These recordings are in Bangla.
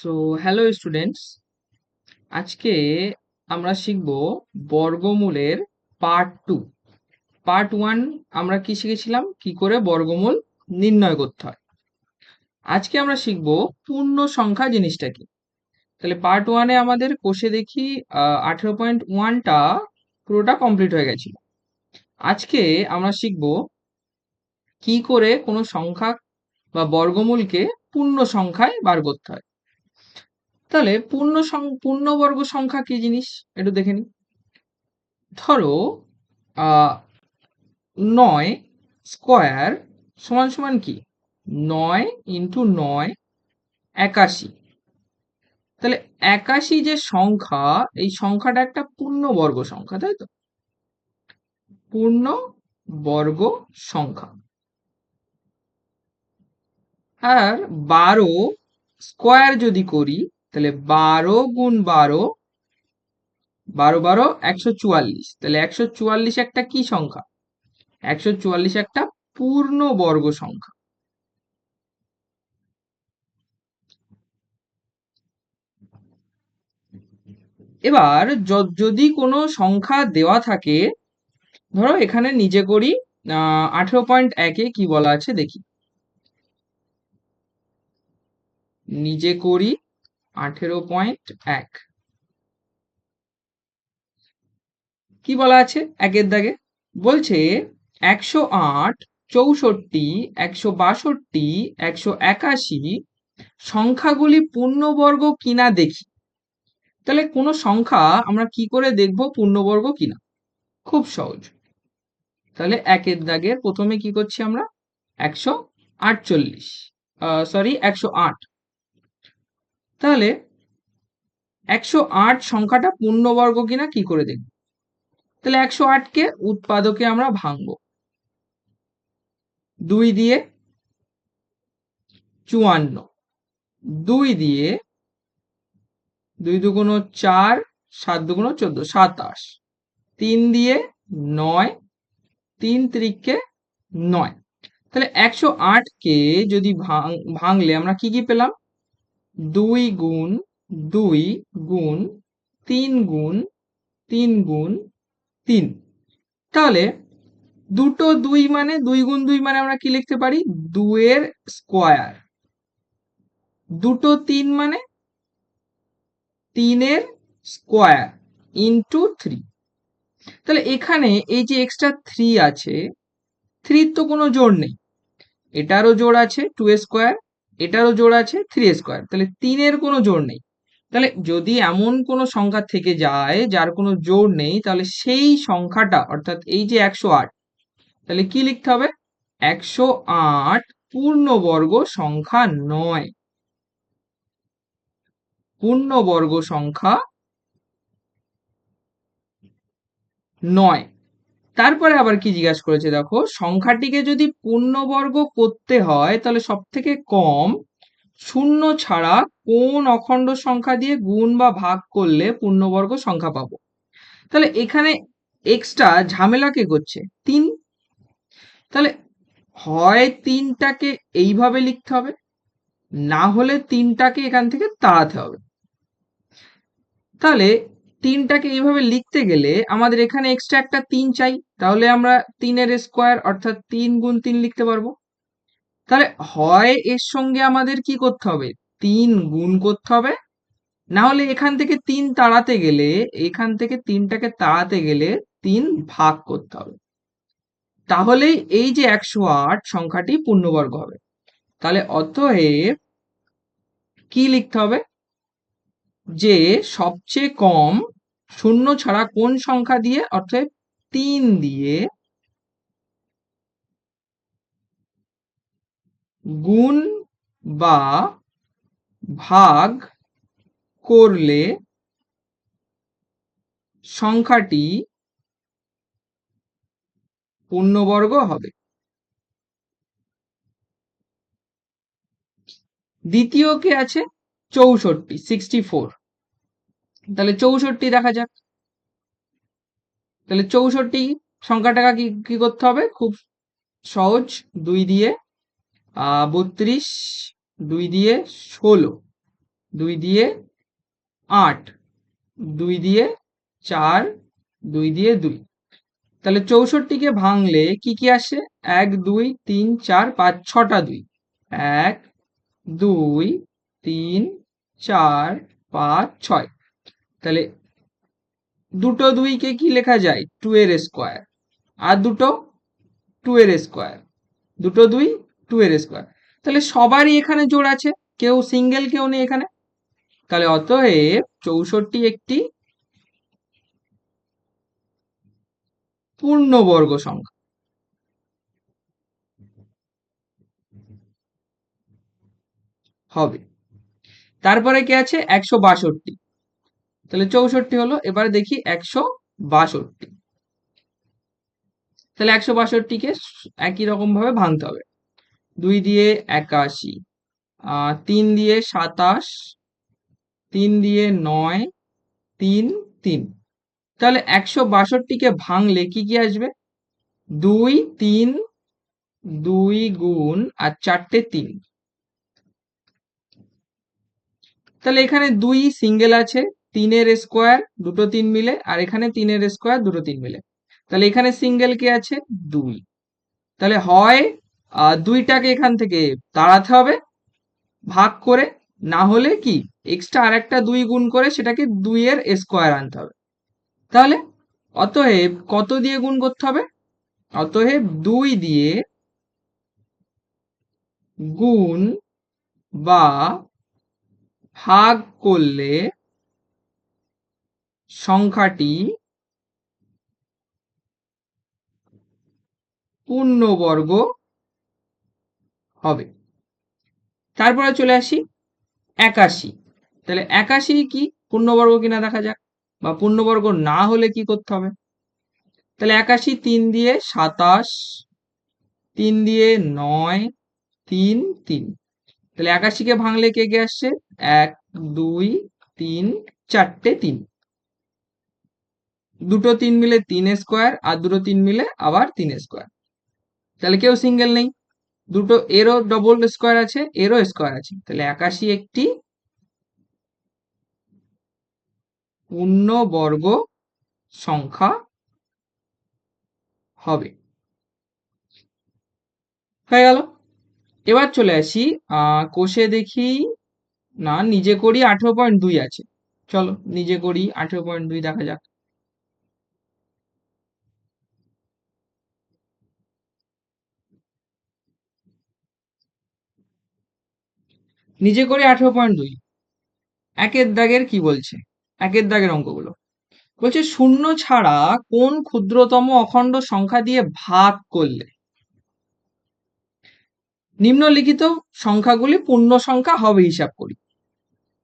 সো হ্যালো স্টুডেন্টস, আজকে আমরা শিখব বর্গমূলের পার্ট 2। পার্ট 1 আমরা কি শিখেছিলাম, কি করে বর্গমূল নির্ণয় করতে হয়। আজকে আমরা শিখব পূর্ণ সংখ্যা জিনিসটা কি। তাহলে পার্ট 1-এ আমাদের কোষে দেখি 18.1টা পুরোটা কমপ্লিট হয়ে গেছিল। আজকে আমরা শিখব কি করে কোনো সংখ্যা বা বর্গমূলকে পূর্ণ সংখ্যায় বার করতে হয়। তাহলে পূর্ণবর্গ সংখ্যা কি জিনিস একটু দেখে নিই। ধরো 9 স্কোয়ার সমান সমান কি 9 ইন্টু 9 81। তাহলে 81 যে সংখ্যা, এই সংখ্যাটা একটা পূর্ণবর্গ সংখ্যা, তাই তো? পূর্ণবর্গ সংখ্যা। আর 12 স্কোয়ার যদি করি, তাহলে 12 গুণ 12, 12 12 144। তাহলে 144 একটা কি সংখ্যা? 144 একটা পূর্ণবর্গ সংখ্যা। এবার যদি কোনো সংখ্যা দেওয়া থাকে, ধরো এখানে নিজে করি 18.1-এ কি বলা আছে দেখি। নিজে করি 18.1 কি বলা আছে একের দাগে? বলছে 108, 64, 162, 181 সংখ্যাগুলি পূর্ণবর্গ কিনা দেখি। তাহলে কোনো সংখ্যা আমরা কি করে দেখবো পূর্ণবর্গ কিনা? খুব সহজ। তাহলে একের দাগের প্রথমে কি করছি আমরা, 148, সরি 108। তাহলে 108 সংখ্যাটা পূর্ণবর্গ কিনা কি করে দেখব? তাহলে 108কে উৎপাদকে আমরা ভাঙবো। 2 দিয়ে 54, 2 দিয়ে 2 দুগুণ 4, 7 দুগুণ 14, 27, 3 দিয়ে 9, 3 তিরিকে 9। তাহলে 108কে যদি ভাঙলে আমরা কি কি পেলাম? 2 গুণ 2 গুণ 3 গুণ 3 গুণ 3। তাহলে দুটো 2 মানে 2 গুণ 2 মানে আমরা কি লিখতে পারি? 2 এর স্কোয়ার। দুটো 3 মানে 3 এর স্কোয়ার ইন্টু 3। তাহলে এখানে এই যে এক্সট্রা 3 আছে, 3 তো কোনো জোড় নেই। এটারও জোড় আছে 2 স্কোয়ার, এটারও জোড় আছে 3 স্কোয়ার, তাহলে 3 এর কোনো জোড় নেই। তাহলে যদি এমন কোনো সংখ্যা থেকে যায় যার কোনো জোড় নেই, তাহলে সেই সংখ্যাটা অর্থাৎ এই যে 108, তাহলে কি লিখতে হবে? 108 পূর্ণবর্গ সংখ্যা নয়। পূর্ণবর্গ সংখ্যা নয়। তারপরে আবার কি জিজ্ঞাসা করেছে দেখো, সংখ্যাটিকে যদি পূর্ণবর্গ করতে হয় তাহলে সব থেকে কম শূন্য ছাড়া কোন অখণ্ড সংখ্যা দিয়ে গুণ বা ভাগ করলে পূর্ণবর্গ সংখ্যা পাবো। তাহলে এখানে এক্সট্রা ঝামেলা কে করছে? 3। তাহলে হয় 3টাকে এইভাবে লিখতে হবে, না হলে 3টাকে এখান থেকে তাড়াতে হবে। তাহলে 3টাকে এইভাবে লিখতে গেলে আমাদের এখানে এক্সট্রা একটা 3 চাই, তাহলে আমরা 3 এর স্কোয়ার অর্থাৎ 3 গুণ 3 লিখতে পারবো। তাহলে হয় এর সঙ্গে আমাদের কি করতে হবে? 3 গুণ করতে হবে, না হলে এখান থেকে 3 তাড়াতে গেলে, এখান থেকে 3টাকে তাড়াতে গেলে 3 ভাগ করতে হবে। তাহলেই এই যে 108 সংখ্যাটি পূর্ণবর্গ হবে। তাহলে অতএব কি লিখতে হবে? যে সবচেয়ে কম শূন্য ছাড়া কোন সংখ্যা দিয়ে, অর্থাৎ 3 দিয়ে গুণ বা ভাগ করলে সংখ্যাটি পূর্ণবর্গ হবে। দ্বিতীয় কে আছে 64, 64। তাহলে 64 দেখা যাক। তাহলে 64 সংখ্যাটাকে কি করতে হবে? খুব সহজ, 2 দিয়ে 32, 2 দিয়ে 16, 2 দিয়ে 8, 2 দিয়ে 4, 2 দিয়ে 2। তাহলে 64কে ভাঙলে কি কি আসে? 1 2 3 4 5 6টা 2। 1 2 3 4 5 6। তাহলে দুটো 2 কে কি লেখা যায়? 2 এর স্কয়ার। আর দুটো 2 এর স্কয়ার। দুটো 2 2 এর স্কয়ার। তাহলে সবারই এখানে জোড় আছে, কেউ সিঙ্গেল কেউ নেই এখানে। তাহলে অতএব 64 একটি পূর্ণবর্গ সংখ্যা হবে। তারপরে কি আছে? 162। তাহলে 64 হলো, এবারে দেখি 162। তাহলে 162কে একই রকম ভাবে ভাঙতে হবে। 2 দিয়ে 81, 3 দিয়ে 27, 3 দিয়ে 9, 3 3। তাহলে 162কে ভাঙলে কি কি আসবে? 2 3, 2 গুণ আর 4টে 3। তাহলে এখানে 2 সিঙ্গেল আছে, 3 এর স্কয়ার দুটো 3 মিলে, আর এখানে 3 এর স্কয়ার দুটো 3 মিলে। তাহলে এখানে সিঙ্গেল কে আছে? 2। তাহলে হয় 2টাকে এখান থেকে তাড়াতে হবে ভাগ করে, না হলে কি এক্সট্রা আরেকটা 2 গুণ করে সেটাকে 2 এর স্কয়ার আনতে হবে। তাহলে অতএব কত দিয়ে গুণ করতে হবে? অতএব 2 দিয়ে গুণ বা ভাগ করলে সংখ্যাটি পূর্ণবর্গ হবে। তারপরে চলে আসি 81। তাহলে 81 কি পূর্ণবর্গ কিনা দেখা যাক, বা পূর্ণবর্গ না হলে কি করতে হবে। তাহলে 81 3 দিয়ে 27, 3 দিয়ে 9, 3 3। তাহলে 81কে ভাঙলে কে কে আসছে? 1 2 3 4টে 3। দুটো 3 মিলে 3 স্কয়ার, আর দুটো 3 মিলে আবার 3 স্কয়ার। তাহলে কেউ সিঙ্গেল নেই, দুটো এরও ডবল স্কয়ার আছে, এরও স্কয়ার আছে। তাহলে 81 একটি পূর্ণবর্গ সংখ্যা হবে। হয়ে গেল। এবার চলে আসি কোষে দেখি, না নিজে করি 18.2 আছে। চলো নিজে করি 18.2 দেখা যাক। নিজে করি 18.2 একের দাগের কি বলছে? একের দাগের অঙ্কগুলো বলছে শূন্য ছাড়া কোন ক্ষুদ্রতম অখণ্ড সংখ্যা দিয়ে ভাগ করলে নিম্নলিখিত সংখ্যাগুলি পূর্ণ সংখ্যা হবে হিসাব করি।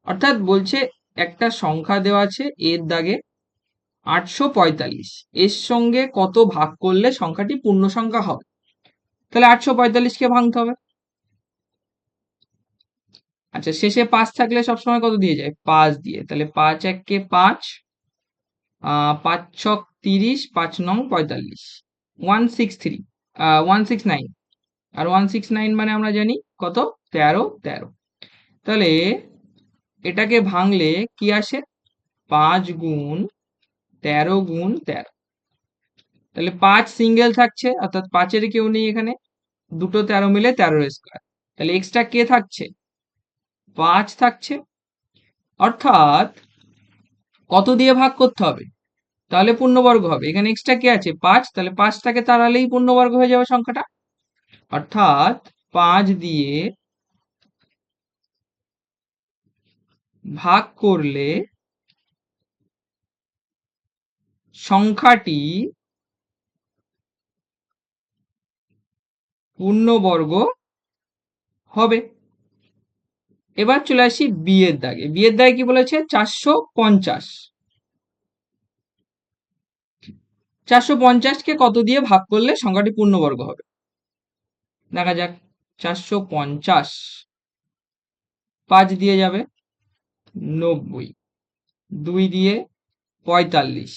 অর্থাৎ বলছে একটা সংখ্যা দেওয়া আছে এর দাগে 845, এর সঙ্গে কত ভাগ করলে সংখ্যাটি পূর্ণ সংখ্যা হবে। তাহলে 845কে ভাঙতে হবে। আচ্ছা, শেষে 5 থাকলে সবসময় কত দিয়ে যায়? 5 দিয়ে। তাহলে 5 1 5, 5 6 30, 5 9 45, 163, 169। আর 169 মানে আমরা জানি কত? 13 13। তাহলে এটাকে ভাঙলে কি আসে? 5 গুণ 13 গুণ 13। তাহলে 5 সিঙ্গেল থাকছে, অর্থাৎ 5 এর কেউ নেই এখানে, দুটো 13 মিলে 13 স্কয়ার। তাহলে এক্সট্রা কে থাকছে? 5 থাকছে। অর্থাৎ কত দিয়ে ভাগ করতে হবে তাহলে পূর্ণবর্গ হবে? এখানে এক্সট্রা কে আছে? 5। তাহলে 5টাকে তাড়ালেই পূর্ণবর্গ হয়ে যাবে সংখ্যাটা। অর্থাৎ 5 দিয়ে ভাগ করলে সংখ্যাটি পূর্ণবর্গ হবে। এবার চলে আসি বিয়ের দাগে। বিয়ের দাগে কি বলেছে? 450। 450কে কত দিয়ে ভাগ করলে সংখ্যাটি পূর্ণবর্গ হবে দেখা যাক। 450 5 দিয়ে যাবে 90, 2 দিয়ে 45,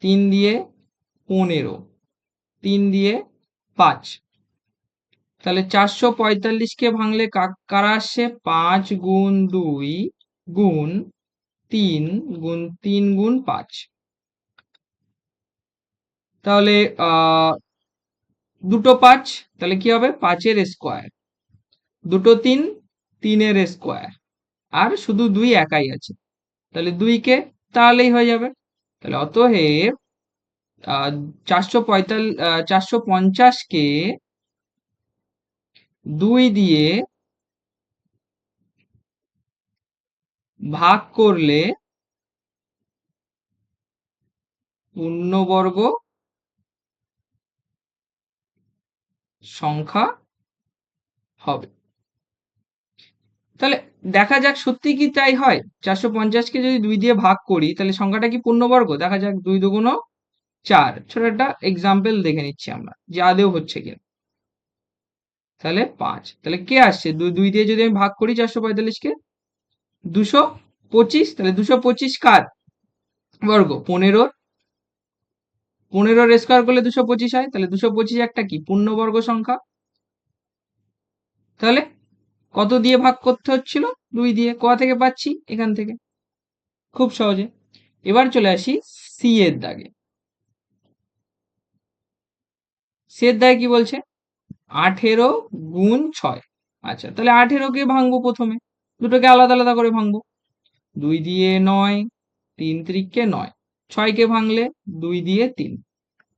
3 দিয়ে 15, 3 দিয়ে 5। তাহলে 445-কে ভাঙলে কারা আসছে? 5 গুণ 2 গুণ 3 গুণ 3 গুণ 5। তাহলে দুটো 5, তাহলে কি হবে? 5-এর স্কোয়ার। দুটো 3, 3-এর স্কোয়ার। আর শুধু 2 একাই আছে, তাহলে 2-কে তাহলেই হয়ে যাবে। তাহলে অতএব 450-কে 2 দিয়ে ভাগ করলে পূর্ণবর্গ সংখ্যা হবে। তাহলে দেখা যাক সত্যি কি তাই হয়। 450-কে যদি 2 দিয়ে ভাগ করি তাহলে সংখ্যাটা কি পূর্ণবর্গ? দেখা যাক। 2 দুগুণ 4। ছোট একটা এক্সাম্পল দেখে নিচ্ছি আমরা যে আদৌ হচ্ছে কিনা। তাহলে 5। তাহলে কে আসছে? 2 দিয়ে যদি আমি ভাগ করি 445-কে, 225। তাহলে 225 কার বর্গ? 15। 15-র স্কোয়ার করলে 225 হয়। তাহলে 225 একটা কি পূর্ণবর্গ সংখ্যা। তাহলে কত দিয়ে ভাগ করতে হচ্ছিল? 2 দিয়ে। কোথা থেকে পাচ্ছি? এখান থেকে, খুব সহজে। এবার চলে আসি সি এর দাগে। সি এর দাগে কি বলছে? 18 গুণ 6। আচ্ছা, তাহলে 18-কে ভাঙবো প্রথমে, দুটোকে আলাদা আলাদা করে ভাঙবো। 2 দিয়ে 9, 3 3-কে 9। 6-কে ভাঙলে 2 দিয়ে 3।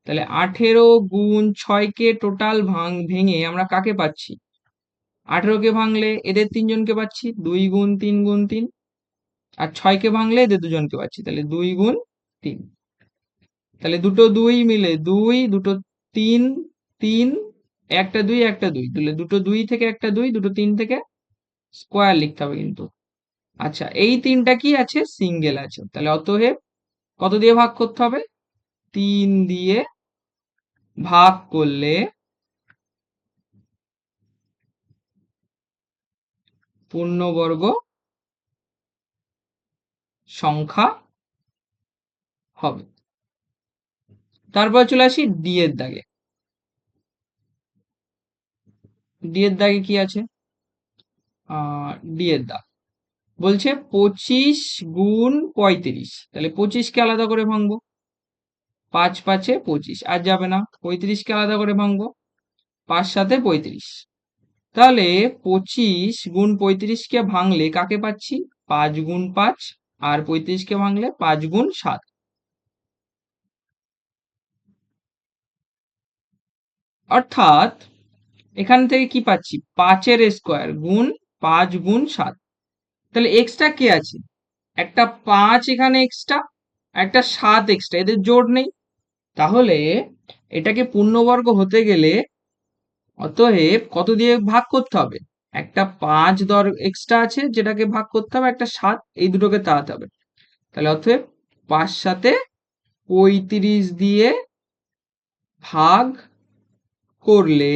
তাহলে 18 গুণ 6-কে টোটাল ভেঙে আমরা কাকে পাচ্ছি? 18-কে ভাঙলে এদের 3 জনকে পাচ্ছি, 2 গুণ 3 গুণ 3। আর 6-কে ভাঙলে এদের দুজনকে পাচ্ছি, তাহলে 2 গুণ 3। তাহলে দুটো 2 মিলে 2, দুটো 3 3, একটা 2 একটা 2, তাহলে দুটো 2 থেকে একটা 2, দুটো 3 থেকে স্কোয়ার লিখতে হবে কিন্তু। আচ্ছা, এই 3টা কি আছে? সিঙ্গেল আছে। তাহলে অতএব কত দিয়ে ভাগ করতে হবে? 3 দিয়ে ভাগ করলে পূর্ণবর্গ সংখ্যা হবে। তারপর চলে আসি ডি এর দাগে। ডি এর দাগে কি আছে? ডি এর দাগ বলছে 25 গুণ 35। তাহলে 25-কে আলাদা করে ভাঙবো। 5 5-এ 25, আর যাবে না। 35-কে আলাদা করে ভাঙবো। 5 7-এ 35। তাহলে 25 গুণ 35-কে ভাঙলে কাকে পাচ্ছি? 5 গুণ 5। আর 35-কে ভাঙলে 5 গুণ 7। অর্থাৎ এখান থেকে কি পাচ্ছি? 5-এর স্কোয়ার গুণ 5 গুণ 7। তাহলে এক্সট্রা কে আছে? একটা 5 এখানে এক্সট্রা, একটা 7 এক্সট্রা, এদের জোড় নেই। তাহলে এটাকে পূর্ণবর্গ হতে গেলে অতএব কত দিয়ে ভাগ করতে হবে? একটা 5 এক্সট্রা আছে যেটাকে ভাগ করতে হবে, একটা 7, এই দুটোকে তাড়াতে হবে। তাহলে অতএব 5 7-এ 35 দিয়ে ভাগ করলে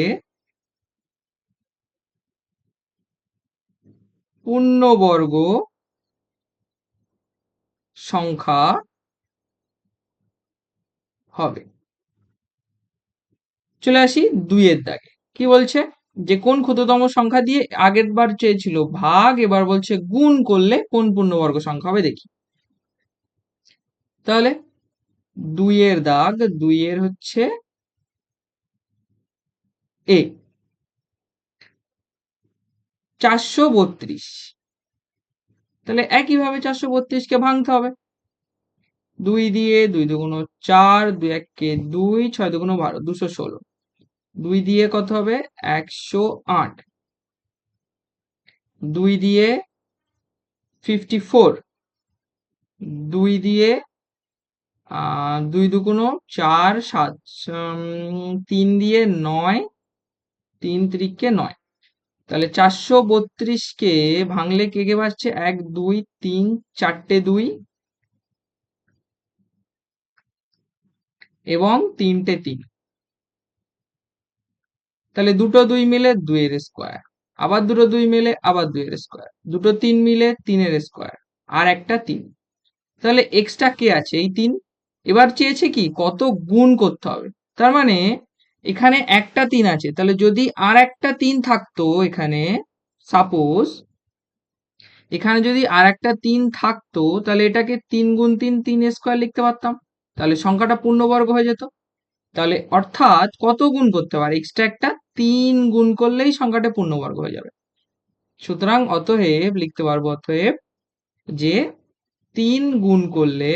পূর্ণবর্গ সংখ্যা হবে। চলে আসি 2 এর দাগে। কি বলছে? যে কোন ক্ষুদ্রতম সংখ্যা দিয়ে আগের বার চেয়েছিল ভাগ, এবার বলছে গুণ করলে কোন পূর্ণবর্গ সংখ্যা হবে দেখি। তাহলে 2 এর দাগ, 2 এর হচ্ছে এ, 432। তাহলে একইভাবে 432-কে ভাঙতে হবে। 2 দিয়ে, 2 দুগুণ 4, 2 1-কে 2, 6 দুগুণ 12, 216। 2 দিয়ে কত হবে? 108। 2 দিয়ে 54। 2 দিয়ে 2 দুগুণ 4 7, 3 দিয়ে 9, 3 3-কে 9। তাহলে 432-কে ভাঙলে কে কে পাচ্ছে? 1 2 3, 4টে 2 এবং 3টে 3। তাহলে দুটো 2 মিলে 2 এর স্কোয়ার, আবার দুটো 2 মিলে আবার 2 এর স্কোয়ার, দুটো 3 মিলে 3 এর স্কোয়ার, আর একটা 3। তাহলে এক্সট্রা কে আছে? এই 3। এবার চেয়েছে কি কত গুণ করতে হবে। তার মানে এখানে একটা 3 আছে, তাহলে যদি আর একটা 3 থাকতো এখানে, সাপোজ এখানে যদি আর একটা 3 থাকতো, তাহলে এটাকে 3 গুণ 3 3 স্কোয়ার লিখতে পারতাম, তাহলে সংখ্যাটা পূর্ণবর্গ হয়ে যেত। তাহলে অর্থাৎ কত গুণ করতে পারে, এক্সট্রা একটা 3 গুণ করলেই সংখ্যাটা পূর্ণবর্গ হয়ে যাবে। সুতরাং অতএব লিখতে পারবো, অতএব যে 3 গুণ করলে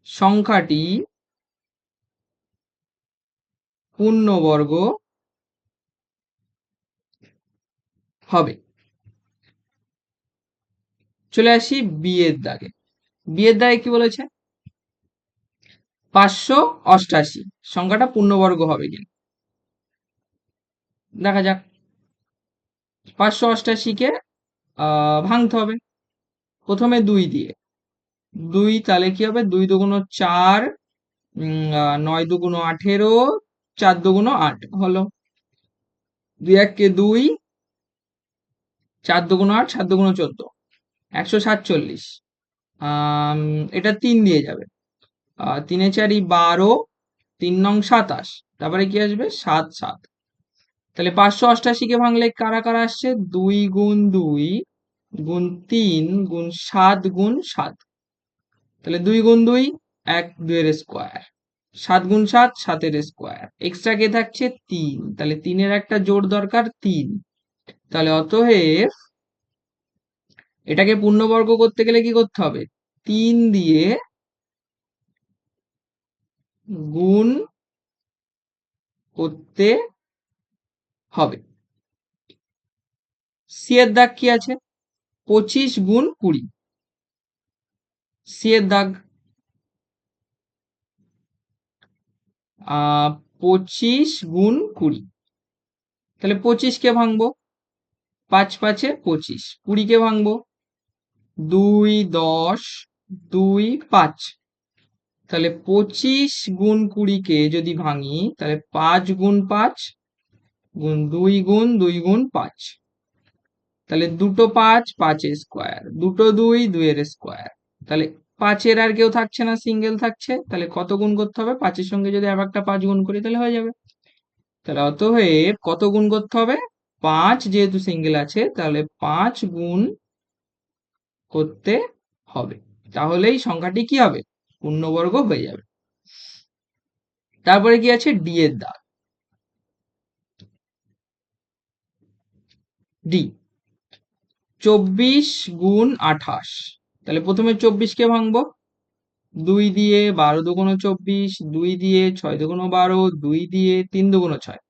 সংখ্যাটি পূর্ণবর্গ হবে। চলে আসি বিয়ের দাগে। বিয়ের দাগে কি বলেছে, 588 সংখ্যাটা পূর্ণবর্গ হবে কিনা দেখা যাক। 588 কে ভাঙতে হবে প্রথমে 2 দিয়ে। 2 তাহলে কি হবে, 2 দুগুণ 4, 9 দুগুণ 18, 4 দুগুণ 8 হলো। 2 1 2, 4 দুগুণ 8, 7 দুগুণ 14, 147। এটা 3 দিয়ে যাবে, 3 4 12, 3 9 27, তারপরে কি আসবে 7 7। তাহলে 588 কে ভাঙলে কারা কারা আসছে, 2 গুণ 2 গুণ 3 গুণ 7 গুণ 7। তাহলে 2 গুণ 2 1, 2 এর স্কোয়ার, 7 গুণ 7 7 এর স্কোয়ার, এক্সট্রা কে থাকছে 3, তাহলে 3 এর একটা জোড় দরকার 3। তাহলে অতএব এটাকে পূর্ণবর্গ করতে গেলে কি করতে হবে, 3 দিয়ে গুণ করতে হবে। সি এর দাগ কি আছে, 25 গুণ 20। সি এর দাগ 25 গুণ 20, তাহলে 25 কে ভাঙবো, 5 5 এ 25, 20 কে ভাঙবো, 2 10, 2 5। তাহলে 25 গুণ 20 কে যদি ভাঙি, তাহলে 5 গুণ 5 গুণ 2 গুণ 2 গুণ 5, তাহলে দুটো 5 5 এর স্কোয়ার, দুটো 2 2 এর স্কোয়ার। তাহলে 5 এর আর কেউ থাকছে না, সিঙ্গেল থাকছে, তাহলে কত গুণ করতে হবে, 5 এর সঙ্গে যদি আবার একটা 5 গুণ করি তাহলে হয়ে যাবে। তাহলে অতএব কত গুণ করতে হবে, 5 যেহেতু সিঙ্গেল আছে, তাহলে 5 গুণ করতে হবে, তাহলেই সংখ্যাটি কি হবে, পূর্ণবর্গ হয়ে যাবে। তারপরে কি আছে, ডি এর দাগ। ডি 24 গুণ 28, তাহলে প্রথমে 24 কে ভাঙবো, 2 দিয়ে, 12 দুগুণ 24, 2 দিয়ে, 6 দুগুণ 12, 2 দিয়ে, 3 দুগুণ 6।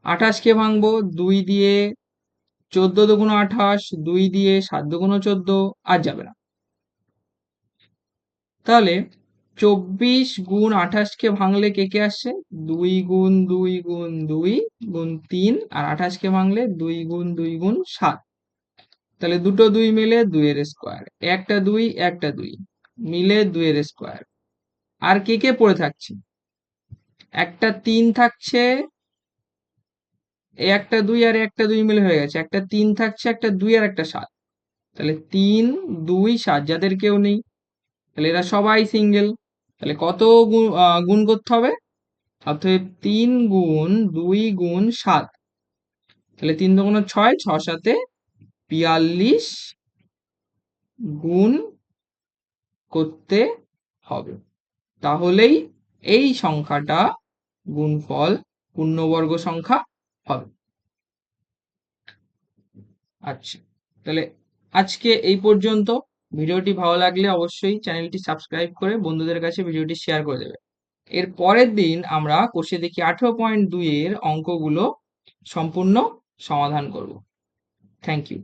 28 কে ভাঙবো, 2 দিয়ে, 14 দুগুণ 28, 2 দিয়ে, 7 দুগুণ 14, আর যাবে না। তাহলে 24 গুণ 28 কে ভাঙলে কে কে আসছে, 2 গুণ 2 গুণ 2 গুণ 3, আর 28 কে ভাঙলে 2 গুণ 2 গুণ 7। তাহলে দুটো 2 মিলে 2 এর স্কোয়ার, একটা 2 একটা 2 মিলে 2 এর স্কোয়ার। আর কে কে পড়ে থাকছে, একটা 3 থাকছে, এই একটা 2 আর একটা 2 মিলে হয়ে গেছে, একটা 3 থাকছে, একটা 2 আর একটা 7। তাহলে 3 2 7, যাদের কেউ নেই, তাহলে এরা সবাই সিঙ্গেল। তাহলে কত গুণ করতে হবে, অতএব 3 গুণ 2 গুণ 7, তাহলে 3 দুগুণ 6, 6 7 42 গুণ করতে হবে, তাহলেই এই সংখ্যাটা গুণফল পূর্ণবর্গ সংখ্যা হবে। আচ্ছা, তাহলে আজকে এই পর্যন্ত। ভিডিওটি ভালো লাগলে অবশ্যই চ্যানেলটি সাবস্ক্রাইব করে বন্ধুদের কাছে ভিডিওটি শেয়ার করে দেবে। এর পরের দিন আমরা কোষে দেখি 18.2 এর অঙ্কগুলো সম্পূর্ণ সমাধান করব। Thank you.